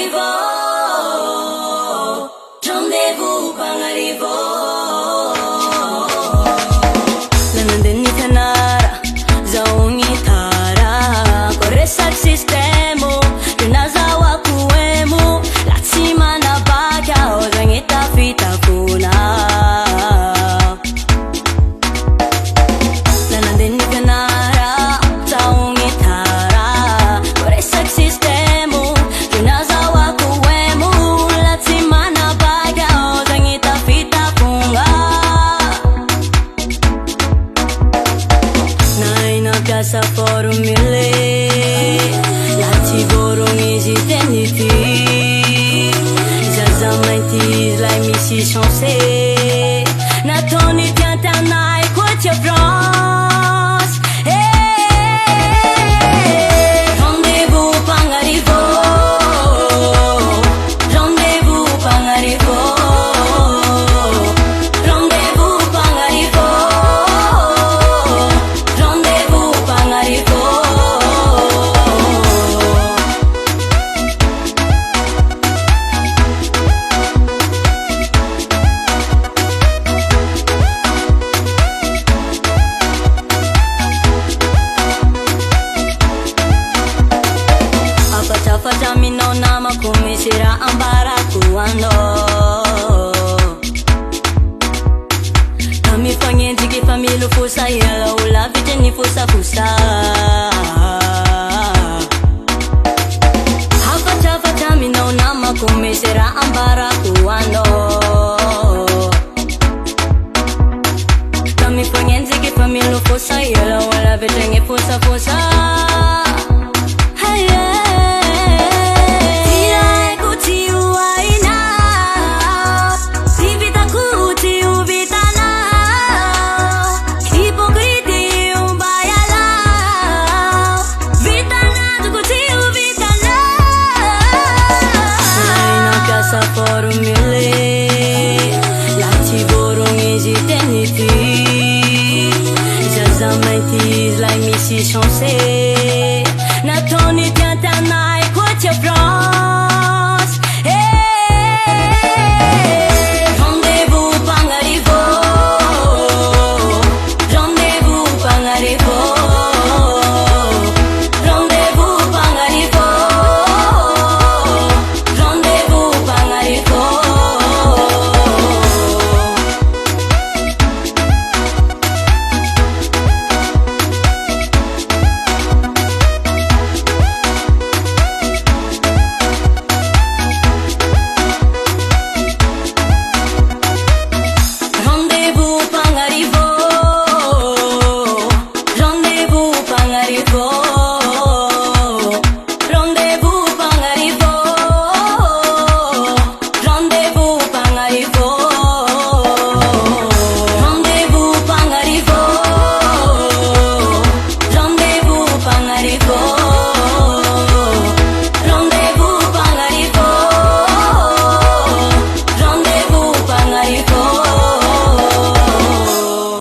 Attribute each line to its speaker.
Speaker 1: pangarivo, rendezvous pangarivo. Lanandeni tanara, zaongi tara, koresak sistemo, yunazawa kuemu, latsimana baka, ozangita fita kuna. Lanandeni tanara, zaongi tara, koresak sistemo, yunazawa kuemu, latsimana baka, ozangita fita kuna. Nagasa formule, lati borong existenity. Zazamainti lai misi chance. Natoni tiantanai kotia France. Rendezvous pangarivo, rendezvous pangarivo, rendezvous pangarivo, rendezvous pangarivo. Apa mino nama kumisira ambara kuando. Kami pengen jigi pamilu fusa ya ula vijeni fusa fusa.